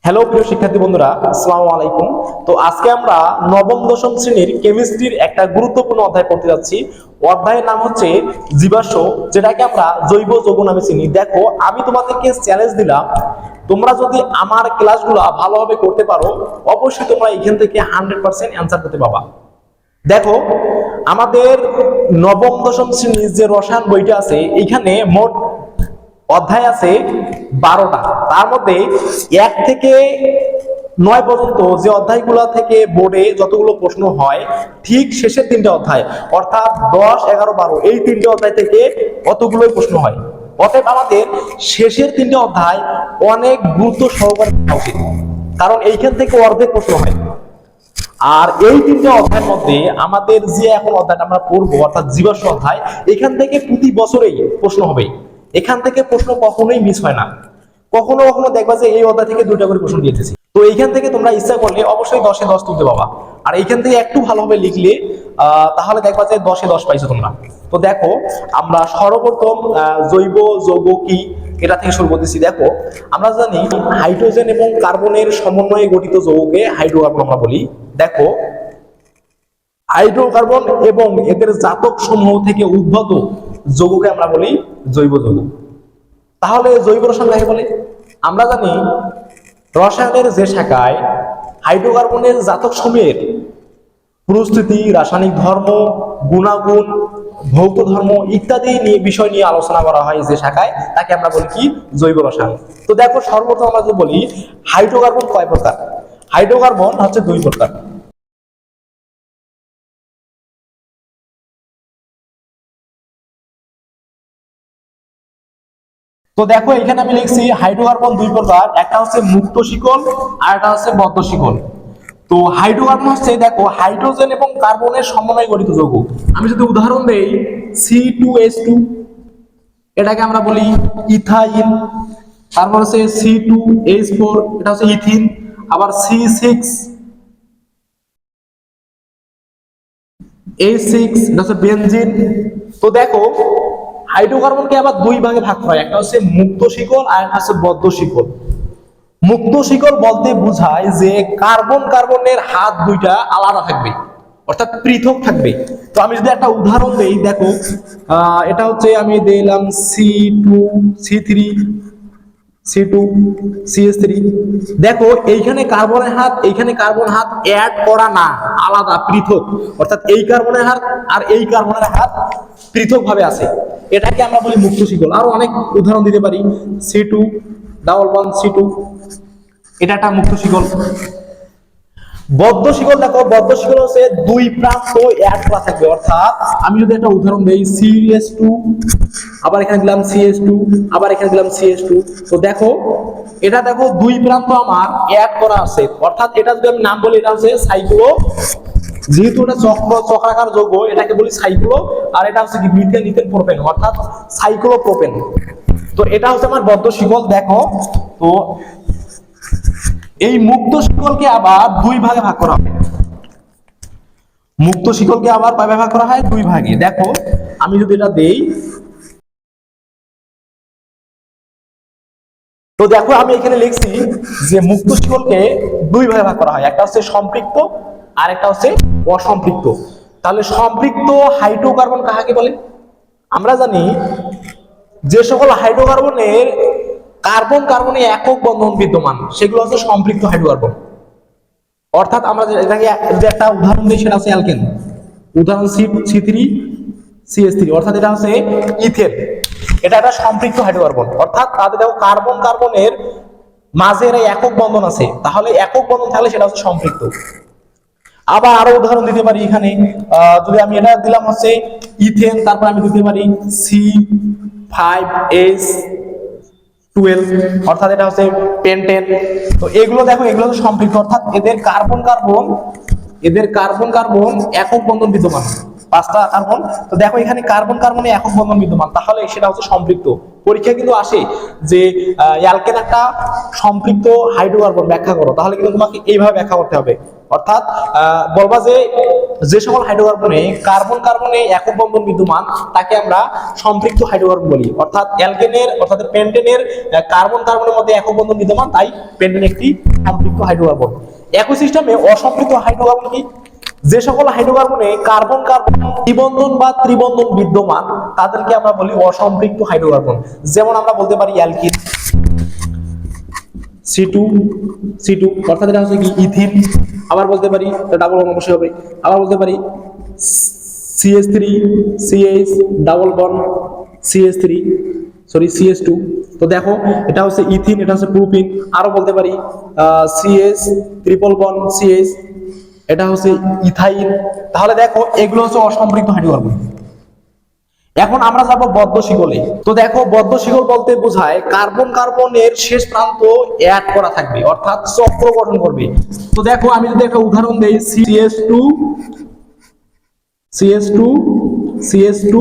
Hello প্রিয় শিক্ষার্থী বন্ধুরা, আসসালামু আলাইকুম। তো আজকে আমরা নবম দশম শ্রেণীর কেমিস্ট্রির একটা গুরুত্বপূর্ণ অধ্যায় পড়তে যাচ্ছি। অধ্যায়ের নাম হচ্ছে জীবাশ্ম, যেটাকে আমরা জৈব যৌগ নামে চিনি। দেখো, আমি তোমাদেরকে চ্যালেঞ্জ দিলাম, তোমরা যদি আমার ক্লাসগুলো ভালোভাবে করতে পারো অবশ্যই তোমরা এখান থেকে 100% অ্যান্সার করতে পারবা। দেখো, আমাদের নবম দশম শ্রেণীর যে রসায়ন বইটা আছে এইখানে মোট অধ্যায় আছে 12টা। তার মধ্যে 1 থেকে 9 পর্যন্ত যে অধ্যায়গুলো থেকে বোর্ডে যতগুলো প্রশ্ন হয় ঠিক শেষের 3টে অধ্যায় অর্থাৎ 10, 11, 12 এই 3টে অধ্যায় থেকে অতগুলোই প্রশ্ন হয়। অতএব আমাদের শেষের 3টে অধ্যায় অনেক গুরুত্ব সহকারে পড়া উচিত, কারণ এইখান থেকে অর্ধেক প্রশ্ন হয়। আর এই 3টে অধ্যায়ের মধ্যে আমাদের যে এখন অধ্যায়টা আমরা পড়বো অর্থাৎ জীবাশ্ম অধ্যায়, এখান থেকে প্রতি বছরেই প্রশ্ন হবে। এখান থেকে প্রশ্ন কখনোই মিস হয় না। কখনো কখনো দেখবা যে এই অধ্যায় থেকে 2টা করে প্রশ্ন দিয়েছি। তো এইখান থেকে তোমরা ইচ্ছা করলে অবশ্যই 10-এ 10 তুলতে পারবা। আর এইখান থেকে একটু ভালোভাবে লিখলে তাহলে দেখবা যে 10-এ 10 পাইছো তোমরা। তো দেখো, আমরা সর্বপ্রথম জৈব যৌগ কি এটা থেকে শুরু করতেছি। দেখো, আমরা জানি হাইড্রোজেন এবং কার্বনের সমন্বয়ে গঠিত যৌগকে হাইড্রোকার্বন আমরা বলি। দেখো, হাইড্রোকার্বন এবং এদের জাতক সমূহ থেকে উদ্ভূত যৌগকে আমরা বলি জৈব যৌগ। তাহলে জৈব রসায়ন কাকে বলে? আমরা জানি রসায়নের যে শাখায় হাইড্রোকার্বনের জাতক সমূহের পরিস্থিতি, রাসায়নিক ধর্ম, গুণাগুণ, ভৌত ধর্ম ইত্যাদি নিয়ে বিষয় নিয়ে আলোচনা করা হয়, যে শাখায় তাকে আমরা বলি কি জৈব রসায়ন। তো দেখো, সর্বপ্রথম আমরা যদি বলি হাইড্রোকার্বন কয় প্রকার? হাইড্রোকার্বন হচ্ছে 2 প্রকার। তো দেখো, এখানে আমি লিখছি হাইড্রোকার্বন 2 প্রকার, একটা হচ্ছে মুক্ত শিকল আর একটা হচ্ছে বদ্ধ শিকল। তো হাইড্রোকার্বন হচ্ছে, দেখো, হাইড্রোজেন এবং কার্বনের সমন্বয়ে গঠিত যৌগ। আমি যদি উদাহরণ দেই, C2H2 এটাকে আমরা বলি ইথাইন। তারপর হচ্ছে C2H4 এটা হচ্ছে ইথিন। আবার C6H6 এটা হচ্ছে বেনজিন। তো দেখো, হাইড্রোকার্বনকে আবার 2 ভাগে ভাগ করা হয়, একটা হচ্ছে মুক্ত শিকল আর একটা হচ্ছে বদ্ধ শিকল। মুক্ত শিকল বলতে বোঝায় যে কার্বন কার্বনের হাত 2টা আলাদা থাকবে, অর্থাৎ পৃথক থাকবে। তো আমি যদি একটা উদাহরণ দেই, দেখো, এটা হচ্ছে আমি দিলাম C2CH3 দেখো, এইখানে কার্বনের হাত এইখানে কার্বন হাত অ্যাড করা না, আলাদা পৃথক, অর্থাৎ এই কার্বনের হাত আর এই কার্বনের হাত পৃথক ভাবে আছে। এটাকে আমরা বলি মুক্ত শিকল। আরো অনেক উদাহরণ দিতে পারি, C211C2 এটা একটা মুক্ত শিকল। বদ্ধ শিকল, দেখো, বদ্ধ শিকল হচ্ছে 2 প্রান্ত অ্যাড করা থাকবে, অর্থাৎ আমি যদি একটা উদাহরণ দেই CH2 আবার এখানে দিলাম CH2 আবার এখানে দিলাম CH2। তো দেখো, এটা দেখো 2 প্রান্ত আমার অ্যাড করা আছে, অর্থাৎ এটা যদি আমি নাম বলি এটা হচ্ছে সাইক্লো। যেহেতু এটা চক্রাকার যৌগ এটাকে বলি সাইক্লো। আর এটা হচ্ছে কি মিথেন ইথেন প্রোপেন অর্থাৎ সাইক্লোপ্রোপেন। তো এটা হচ্ছে আমার বদ্ধ শিকল। দেখো, তো এই মুক্ত শিকলকে আবার 2 ভাগে ভাগ করা হয়। মুক্ত শিকলকে আবার কয় ভাগে ভাগ করা হয়? 2 ভাগে। দেখো, আমি যদি এটা দেই, তো দেখো আমি এখানে লিখছি যে মুক্ত শিকলকে 2 ভাগে ভাগ করা হয়, একটা হচ্ছে সম্পৃক্ত আর একটা হচ্ছে অসম্পৃক্ত। তাহলে সম্পৃক্ত হাইড্রোকার্বন কাকে বলে? আমরা জানি যে সকল হাইড্রোকার্বনের কার্বন কার্বনে একক বন্ধন বিদ্যমান সেগুলো হচ্ছে সম্পৃক্ত হাইড্রোকার্বন। অর্থাৎ আমরা এটাকে যদি একটা উদাহরণ দিই, সেটা হচ্ছে অ্যালকেন। উদাহরণ C3CH3 অর্থাৎ এটা হচ্ছে ইথেন। এটা একটা সম্পৃক্ত হাইড্রোকার্বন, অর্থাৎ তাদের দেখো কার্বন কার্বনের মাঝে এর একক বন্ধন আছে, তাহলে একক বন্ধন থাকলে সেটা হচ্ছে সম্পৃক্ত। আবার আরো উদাহরণ দিতে পারি, এখানে যদি আমি এটা দিলাম হচ্ছে ইথেন, তারপর আমি দিতে পারি C5H12 অর্থাৎ এটা হচ্ছে পেন্টেন। তো এগুলো দেখো, এগুলো হচ্ছে সম্পৃক্ত, অর্থাৎ এদের কার্বন কার্বন একক বন্ধন বিদ্যমান, 5টা কার্বন। তো দেখো, এখানে কার্বন কার্বনে একক বন্ধন বিদ্যমান, তাহলে সেটা হচ্ছে সম্পৃক্ত। পরীক্ষা কিন্তু আসে যে অ্যালকেন একটা সম্পৃক্ত হাইড্রোকার্বন ব্যাখ্যা করো, তাহলে কিন্তু তোমাকে এইভাবে ব্যাখ্যা করতে হবে। অর্থাৎ বলবা যে যে সকল হাইড্রোকার্বনে কার্বন কার্বনে একক বন্ধন বিদ্যমান তাকে আমরা সম্পৃক্ত হাইড্রোকার্বন বলি। অর্থাৎ অ্যালকেনের অর্থাৎ পেন্টেনের কার্বন কার্বনের মধ্যে একক বন্ধন বিদ্যমান, তাই পেন্টেন একটি সম্পৃক্ত হাইড্রোকার্বন। একই সিস্টেমে অসম্পৃক্ত হাইড্রোকার্বন কি? যে সকল হাইড্রোকার্বনে কার্বন কার্বন দ্বিবন্ধন বা ত্রিবন্ধন বিদ্যমান তাদেরকে আমরা বলি অসম্পৃক্ত হাইড্রোকার্বন। যেমন আমরা বলতে পারি অ্যালকিন C2 অর্থাৎ এটা হচ্ছে কি ইথিন। আবার বলতে পারি ডাবল বন্ড অবশ্যই হবে। আবার বলতে পারি CH3 CH double bond CH3 sorry CH2। তো দেখো এটা হচ্ছে ইথিন, এটা হচ্ছে প্রোপিন। আরো বলতে পারি CH ট্রিপল বন্ড CH, এটা হচ্ছে ইথাইন। তাহলে দেখো এগুলো হচ্ছে অসম্পৃক্ত হাইড্রোকার্বন। এখন আমরা যাব বদ্ধ শিকলে। তো দেখো বদ্ধ শিকল বলতে বোঝায় কার্বন কার্বনের শেষ প্রান্ত এক করা থাকবে, অর্থাৎ চক্র গঠন করবে। তো দেখো আমি যদি একটা উদাহরণ দেই CH2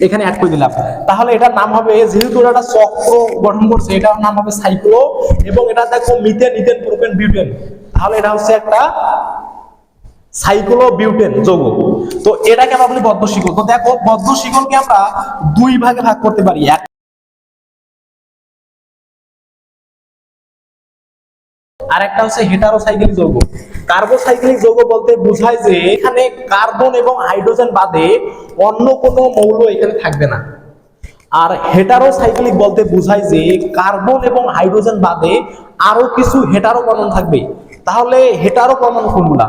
এখানে অ্যাড করে দিলাম, তাহলে এটার নাম হবে, যেহেতু এটা চক্র গঠন করছে, এটার নাম হবে সাইক্লো। এবং এটা দেখো মিথেন ইথেন প্রোপেন বিউটেন, তাহলে এটা হচ্ছে একটা সাইক্লোবিউটেন যৌগ। তো এটাকে আমরা বলি বদ্ধ শিকল। তো দেখো বদ্ধ শিকলকে আমরা দুই ভাগে ভাগ করতে পারি। আর একটা হচ্ছে হেটারোসাইক্লিক যৌগ। কার্বোসাইক্লিক যৌগ বলতে বোঝায় যে এখানে কার্বন এবং হাইড্রোজেন বাদে অন্য কোনো মৌল এখানে থাকবে না। আর হেটারোসাইক্লিক বলতে বোঝায় যে কার্বন এবং হাইড্রোজেন বাদে আরো কিছু হেটারো পরমাণু থাকবে। তাহলে হেটারো পরমাণু কোনগুলা?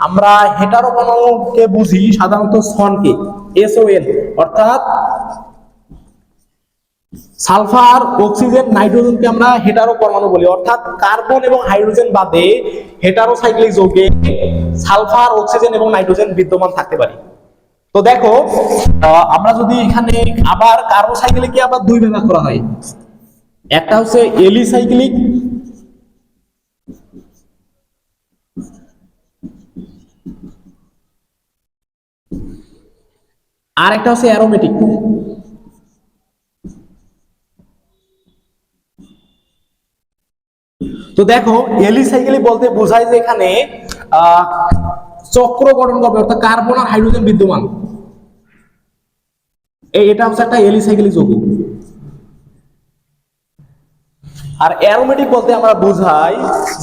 আমরা হেটারো পরমাণুকে বুঝি সাধারণত সনকে, SON, অর্থাৎ সালফার অক্সিজেন নাইট্রোজেনকে আমরা হেটারো পরমাণু বলি। অর্থাৎ কার্বন এবং হাইড্রোজেন বাদে হেটারোসাইক্লিক যৌগে সালফার অক্সিজেন এবং নাইট্রোজেন বিদ্যমান থাকতে পারে। তো দেখো আমরা যদি এখানে আবার কার্বোসাইক্লিককে আবার দুই ভাগ করা হয়, একটা হচ্ছে এলিসাইক্লিক আর একটা হচ্ছে অ্যারোমেটিক। তো দেখো এলিসাইক্লিক বলতে বোঝায় যে এখানে চক্র গঠন করবে, অর্থাৎ কার্বন আর হাইড্রোজেন বিদ্যমান। এটা হচ্ছে একটা এলিসাইক্লিক যৌগ। আর অ্যারোমেটিক বলতে আমরা বোঝাই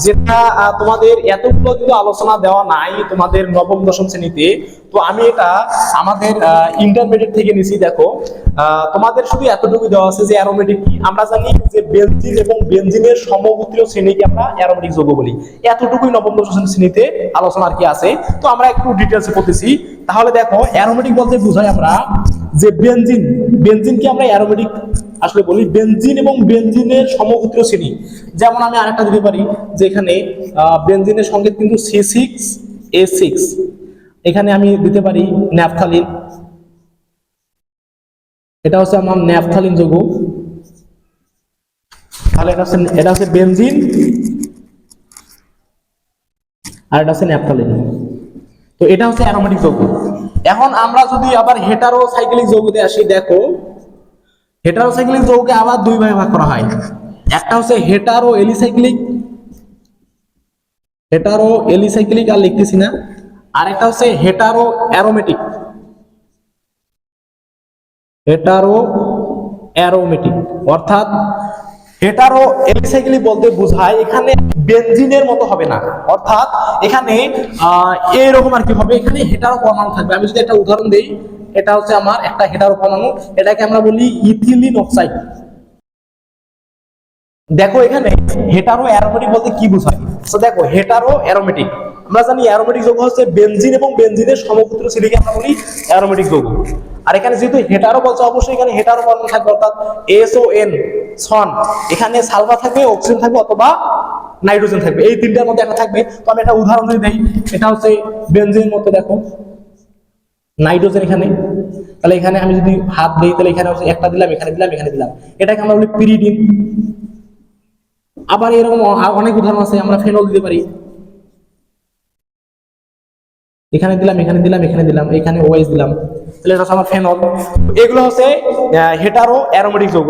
যেটা তোমাদের এতগুলো কিন্তু আলোচনা দেওয়া নাই তোমাদের নবম দশম শ্রেণীতে। তো আমি এটা আমাদের ইন্টারমিডিয়েট থেকে নিছি। দেখো তোমাদের শুধু এতটুকু দেওয়া আছে যে অ্যারোমেটিক কি। আমরা জানি যে বেনজিন এবং বেনজিনের সমগোত্রীয় শ্রেণীকে আমরা অ্যারোমেটিক যৌগ বলি। এতটুকুই নবম দশম শ্রেণীতে আলোচনা আর কি আছে। তো আমরা একটু ডিটেলসে পড়তেছি। তাহলে দেখো অ্যারোমেটিক বলতে বোঝায় আমরা যে বেনজিনকে আমরা অ্যারোমেটিক আসলে বলি। বেনজিন এবং বেনজিনের সমগোত্রীয় শ্রেণী, যেমন আমি আরেকটা দিতে পারি যে এখানে বেনজিনের সঙ্গে কিন্তু C6H6, এখানে আমি দিতে পারি ন্যাপথালিন, এটা হচ্ছে আমার ন্যাপথালিন যৌগ। তাহলে এটা হচ্ছে বেনজিন আর এটা হচ্ছে ন্যাপথালিন। তো এটা হচ্ছে অ্যারোমেটিক যৌগ। এখন আমরা যদি আবার হেটারোসাইক্লিক যৌগতে আসি, দেখো হেটারোসাইক্লিক যৌগকে আবার দুই ভাগে ভাগ করা হয়। একটা হচ্ছে হেটারো এলিসাইক্লিক আর লিখতেছি না। আর একটা হচ্ছে হেটারো অ্যারোমেটিক। অর্থাৎ হেটারো এলিসাইক্লিক বলতে বোঝায় এখানে বেনজিনের মতো হবে না, অর্থাৎ এখানে এইরকম আর কি হবে, এখানে হেটারো পরমাণু থাকবে। আমি যদি একটা উদাহরণ দেই, এটা হচ্ছে আমার একটা হেটারো পরমাণু, এটাকে আমরা বলি ইথিলিন অক্সাইড। দেখো এখানে হেটারো অ্যারোমেটিক বলতে কি বোঝায়? তো দেখো হেটারো অ্যারোমেটিক, আমরা জানি অ্যারোমেটিক যৌগ হচ্ছে বেনজিন এবং বেনজিনের সমগোত্রীয় শ্রেণীকে আমরা বলি অ্যারোমেটিক যৌগ। আর এখানে যেহেতু হেটারো বলছে, অবশ্যই এখানে হেটারো পরমাণু থাকবে, অর্থাৎ SON সন, এখানে সালফার থাকবে, অক্সিজেন থাকবে অথবা নাইট্রোজেন থাকবে, এই তিনটার মধ্যে একটা থাকবে। তো আমি একটা উদাহরণ যদি দেই, এটা হচ্ছে বেনজিনের মতো, দেখো নাইট্রোজেন এখানে, তাহলে এখানে আমি যদি হাত দিই তাহলে এখানে হচ্ছে একটা দিলাম, এখানে দিলাম, এখানে দিলাম, এটাকে আমরা বলি পিরিডিন। আবার এরকম অনেক উদাহরণ আছে, আমরা ফেনল দিতে পারি, এখানে দিলাম, এখানে দিলাম, এখানে দিলাম, এখানে OH দিলাম, তাহলে এটা হচ্ছে আমার ফেনল। এগুলো হচ্ছে হেটারো অ্যারোমেটিক যৌগ।